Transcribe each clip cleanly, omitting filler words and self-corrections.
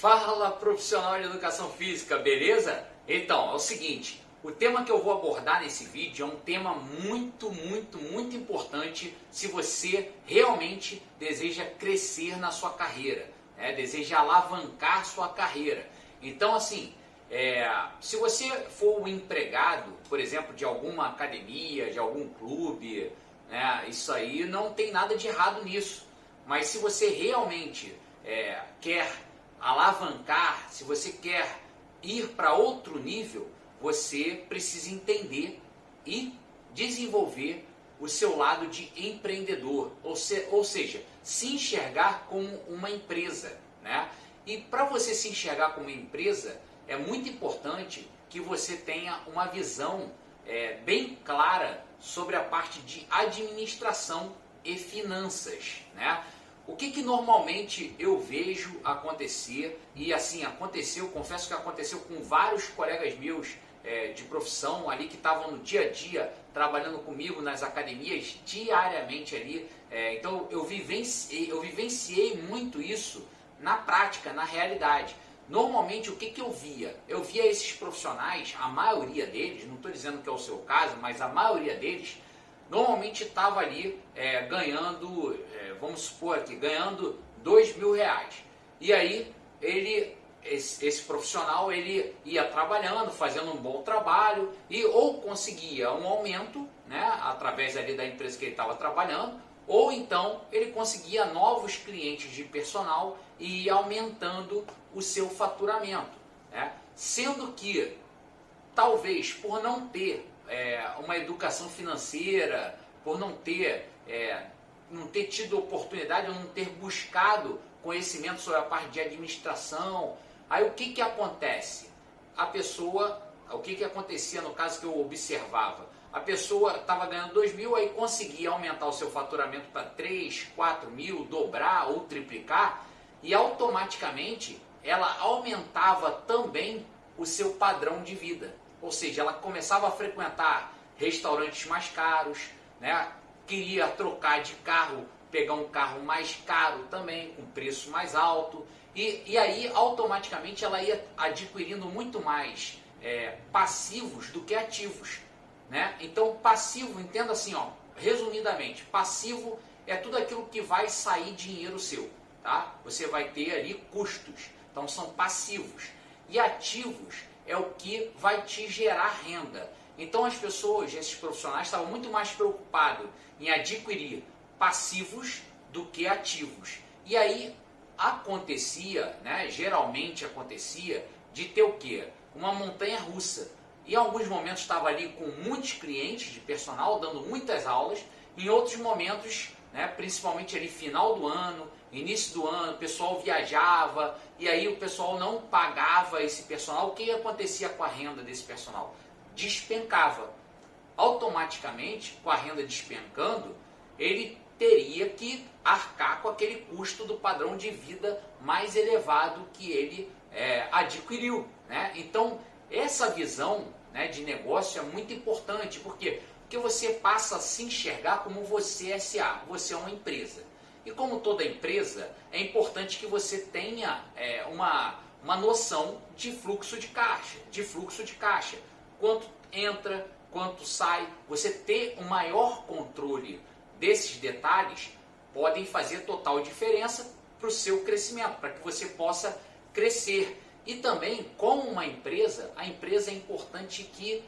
Fala, profissional de educação física, beleza? Então, é o seguinte, o tema que eu vou abordar nesse vídeo é um tema muito importante se você realmente deseja crescer na sua carreira, né? Deseja alavancar sua carreira. Então, assim, se você for um empregado, por exemplo, de alguma academia, de algum clube, né? Isso aí não tem nada de errado nisso. Mas se você realmente quer alavancar, se você quer ir para outro nível, você precisa entender e desenvolver o seu lado de empreendedor, ou seja, se enxergar como uma empresa, né? E para você se enxergar como uma empresa, é muito importante que você tenha uma visão bem clara sobre a parte de administração e finanças, né? O que normalmente eu vejo acontecer, e assim aconteceu, confesso que aconteceu com vários colegas meus de profissão ali que estavam no dia a dia trabalhando comigo nas academias diariamente ali, então eu vivenciei muito isso na prática, na realidade. Normalmente o que eu via? Eu via esses profissionais, a maioria deles, não estou dizendo que é o seu caso, mas a maioria deles normalmente estava ali ganhando, vamos supor aqui, ganhando R$2.000. E aí esse profissional ele ia trabalhando, fazendo um bom trabalho e ou conseguia um aumento, né, através ali da empresa que ele estava trabalhando, ou então ele conseguia novos clientes de personal e ia aumentando o seu faturamento, né? Sendo que talvez por não ter uma educação financeira, por não ter tido oportunidade, ou não ter buscado conhecimento sobre a parte de administração, aí o que acontece? A pessoa, o que acontecia no caso que eu observava? A pessoa estava ganhando 2.000, aí conseguia aumentar o seu faturamento para 3, 4 mil, dobrar ou triplicar, e automaticamente ela aumentava também o seu padrão de vida. Ou seja, ela começava a frequentar restaurantes mais caros, né? Queria trocar de carro, pegar um carro mais caro também, com preço mais alto. E aí, automaticamente, ela ia adquirindo muito mais passivos do que ativos, né? Então, passivo, entenda assim, ó, resumidamente, passivo é tudo aquilo que vai sair dinheiro seu, tá? Você vai ter ali custos, então são passivos. E ativos é o que vai te gerar renda. Então as pessoas, esses profissionais, estavam muito mais preocupados em adquirir passivos do que ativos. E aí acontecia, né, geralmente acontecia, de ter o quê? Uma montanha russa. Em alguns momentos estava ali com muitos clientes de personal, dando muitas aulas. Em outros momentos, né, principalmente ali final do ano, início do ano, o pessoal viajava e aí o pessoal não pagava esse personal. O que acontecia com a renda desse personal? Despencava. Automaticamente, com a renda despencando, ele teria que arcar com aquele custo do padrão de vida mais elevado que ele adquiriu, né? Então, essa visão, né, de negócio é muito importante. Por quê? Porque você passa a se enxergar como você SA, você é uma empresa. E como toda empresa, é importante que você tenha uma noção de fluxo de caixa. Quanto entra, quanto sai. Você ter um maior controle desses detalhes podem fazer total diferença para o seu crescimento, para que você possa crescer. E também, como uma empresa, a empresa é importante que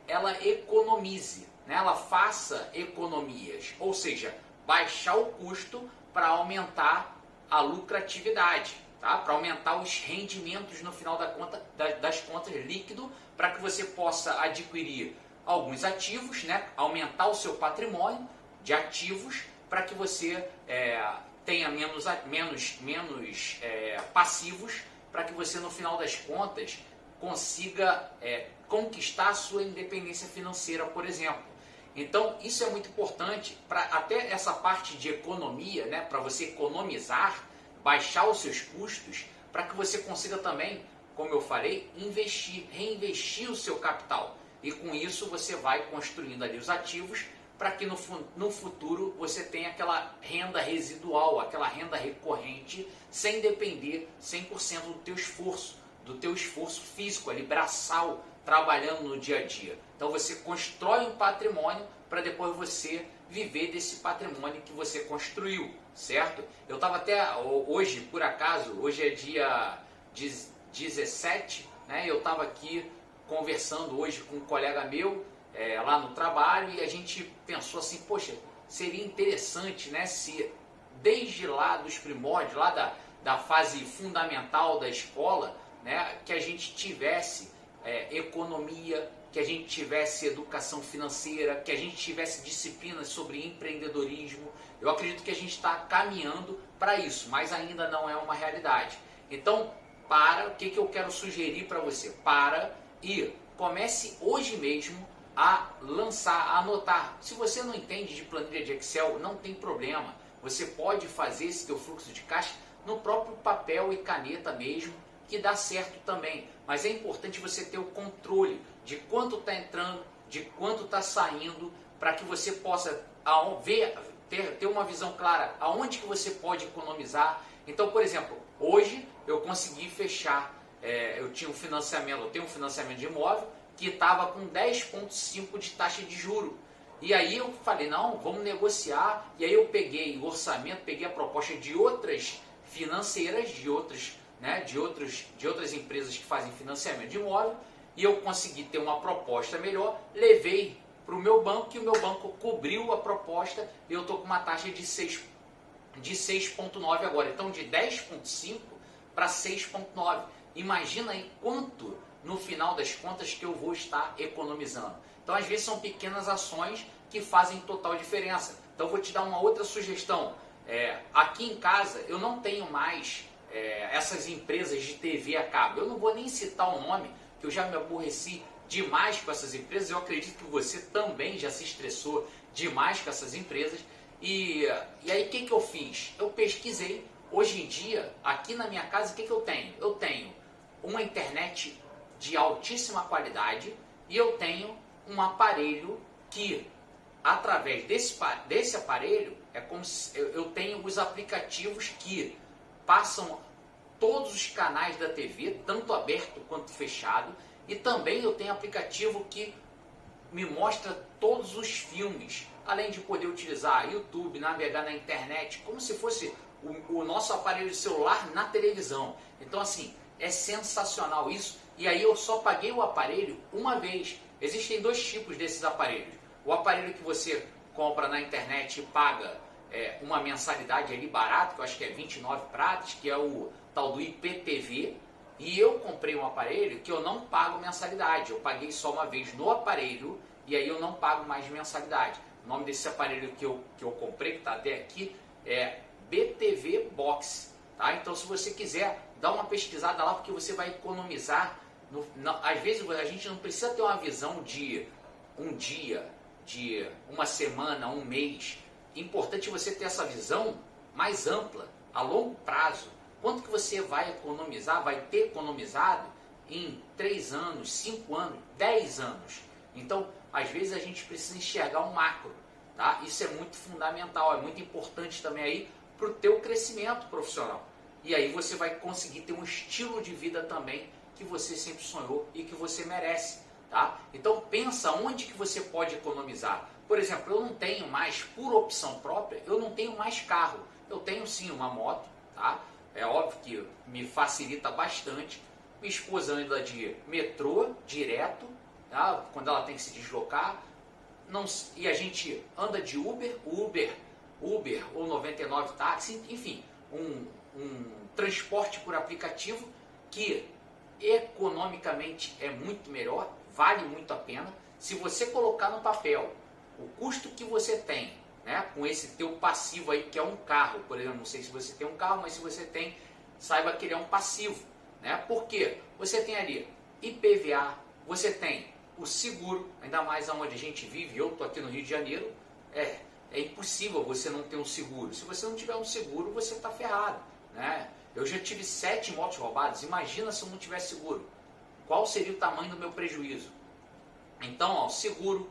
ela economize, né? Ela faça economias, ou seja, baixar o custo para aumentar a lucratividade, tá? Para aumentar os rendimentos no final das contas líquido, para que você possa adquirir alguns ativos, né? Aumentar o seu patrimônio de ativos, para que você tenha menos passivos, para que você no final das contas consiga conquistar a sua independência financeira, por exemplo. Então, isso é muito importante para até essa parte de economia, né, para você economizar, baixar os seus custos, para que você consiga também, como eu falei, reinvestir o seu capital. E com isso você vai construindo ali os ativos para que no futuro você tenha aquela renda residual, aquela renda recorrente, sem depender 100% do teu esforço físico, ali, braçal, trabalhando no dia a dia. Então você constrói um patrimônio para depois você viver desse patrimônio que você construiu, certo? Eu estava até hoje, por acaso, hoje é dia 17, né? Eu estava aqui conversando hoje com um colega meu, lá no trabalho, e a gente pensou assim, poxa, seria interessante, né, se desde lá dos primórdios, lá da fase fundamental da escola, né, que a gente tivesse economia, que a gente tivesse educação financeira, que a gente tivesse disciplinas sobre empreendedorismo. Eu acredito que a gente está caminhando para isso, mas ainda não é uma realidade. Então, o que eu quero sugerir para você? E comece hoje mesmo a lançar, a anotar. Se você não entende de planilha de Excel, não tem problema. Você pode fazer esse teu fluxo de caixa no próprio papel e caneta mesmo, que dá certo também. Mas é importante você ter o controle de quanto está entrando, de quanto está saindo, para que você possa ter uma visão clara aonde que você pode economizar. Então, por exemplo, hoje eu consegui fechar, eu tenho um financiamento de imóvel que estava com 10,5% de taxa de juro. E aí eu falei, não, vamos negociar. E aí eu peguei o orçamento, peguei a proposta de outras financeiras, de outras empresas que fazem financiamento de imóvel, e eu consegui ter uma proposta melhor, levei para o meu banco, e o meu banco cobriu a proposta, e eu estou com uma taxa de 6,9 agora. Então, de 10,5 para 6,9. Imagina aí quanto, no final das contas, que eu vou estar economizando. Então, às vezes, são pequenas ações que fazem total diferença. Então, vou te dar uma outra sugestão. Aqui em casa, eu não tenho mais essas empresas de TV a cabo. Eu não vou nem citar o nome, que eu já me aborreci demais com essas empresas. Eu acredito que você também já se estressou demais com essas empresas. E aí, o que eu fiz? Eu pesquisei. Hoje em dia, aqui na minha casa, o que eu tenho? Eu tenho uma internet de altíssima qualidade e eu tenho um aparelho que, através desse aparelho, é como se eu tenho os aplicativos que passam todos os canais da TV, tanto aberto quanto fechado, e também eu tenho aplicativo que me mostra todos os filmes, além de poder utilizar YouTube, navegar na internet, como se fosse o nosso aparelho de celular na televisão. Então, assim, é sensacional isso. E aí eu só paguei o aparelho uma vez. Existem dois tipos desses aparelhos. O aparelho que você compra na internet e paga uma mensalidade ali barata, que eu acho que é 29 pratas, que é o tal do IPTV. E eu comprei um aparelho que eu não pago mensalidade. Eu paguei só uma vez no aparelho e aí eu não pago mais mensalidade. O nome desse aparelho que eu comprei, que está até aqui, é BTV Box. Tá? Então, se você quiser, dá uma pesquisada lá, porque você vai economizar. Às vezes a gente não precisa ter uma visão de um dia, de uma semana, um mês. Importante você ter essa visão mais ampla, a longo prazo. Quanto que você vai economizar, vai ter economizado em 3 anos, 5 anos, 10 anos. Então, às vezes a gente precisa enxergar um macro. Tá? Isso é muito fundamental, é muito importante também aí para o teu crescimento profissional. E aí você vai conseguir ter um estilo de vida também que você sempre sonhou e que você merece. Tá? Então pensa onde que você pode economizar. Por exemplo, eu não tenho mais, por opção própria, eu não tenho mais carro. Eu tenho sim uma moto, tá? É óbvio que me facilita bastante. Minha esposa anda de metrô direto, tá? Quando ela tem que se deslocar. E a gente anda de Uber ou 99 táxi, enfim, um transporte por aplicativo que economicamente é muito melhor, vale muito a pena. Se você colocar no papel o custo que você tem, né, com esse teu passivo aí, que é um carro, por exemplo, não sei se você tem um carro, mas se você tem, saiba que ele é um passivo, né? Por quê? Você tem ali IPVA, você tem o seguro, ainda mais onde a gente vive. Eu estou aqui no Rio de Janeiro, é impossível você não ter um seguro. Se você não tiver um seguro, você está ferrado, né? Eu já tive 7 motos roubadas, imagina se eu não tivesse seguro. Qual seria o tamanho do meu prejuízo? Então, ó, seguro,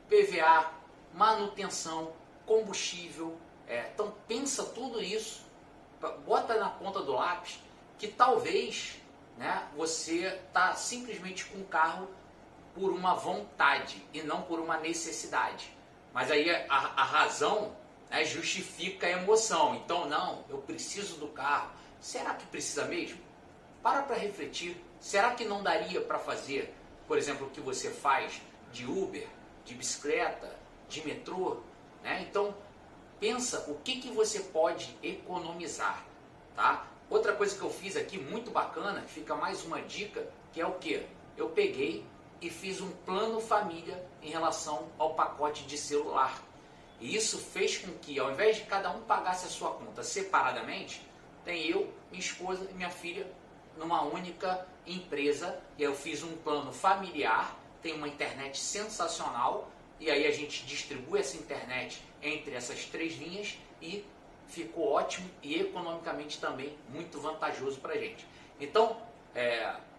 PVA, manutenção, combustível. Então pensa tudo isso, bota na ponta do lápis que talvez, né, você está simplesmente com o carro por uma vontade e não por uma necessidade. Mas aí a razão, né, justifica a emoção. Então não, eu preciso do carro. Será que precisa mesmo? Para refletir. Será que não daria para fazer, por exemplo, o que você faz de Uber, de bicicleta, de metrô? Né? Então pensa o que você pode economizar, tá? Outra coisa que eu fiz aqui muito bacana, fica mais uma dica, que é o que? Eu peguei e fiz um plano família em relação ao pacote de celular. E isso fez com que, ao invés de cada um pagasse a sua conta separadamente, tem eu, minha esposa e minha filha numa única empresa. E aí eu fiz um plano familiar, tem uma internet sensacional, e aí a gente distribui essa internet entre essas 3 linhas e ficou ótimo e economicamente também muito vantajoso para a gente. Então,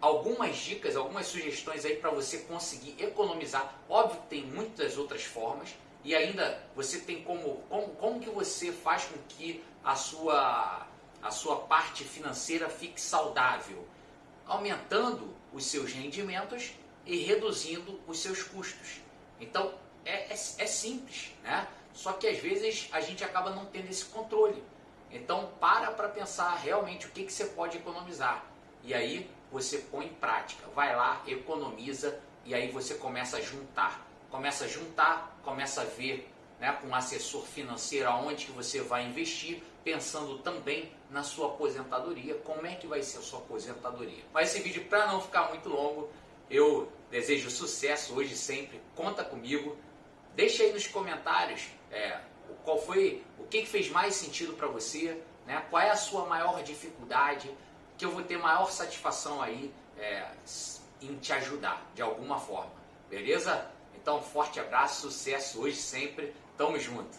algumas dicas, algumas sugestões aí para você conseguir economizar. Óbvio que tem muitas outras formas, e ainda você tem como que você faz com que a sua parte financeira fique saudável, aumentando os seus rendimentos e reduzindo os seus custos. Então é simples, né? Só que às vezes a gente acaba não tendo esse controle. Então para pensar realmente o que você pode economizar. E aí você põe em prática, vai lá, economiza, e aí você começa a juntar. Começa a ver, né, com um assessor financeiro aonde que você vai investir, pensando também na sua aposentadoria, como é que vai ser a sua aposentadoria. Mas esse vídeo, para não ficar muito longo, eu desejo sucesso hoje e sempre, conta comigo. Deixa aí nos comentários o que fez mais sentido para você, né? Qual é a sua maior dificuldade, que eu vou ter maior satisfação aí em te ajudar de alguma forma, beleza? Então, forte abraço, sucesso hoje e sempre, tamo junto!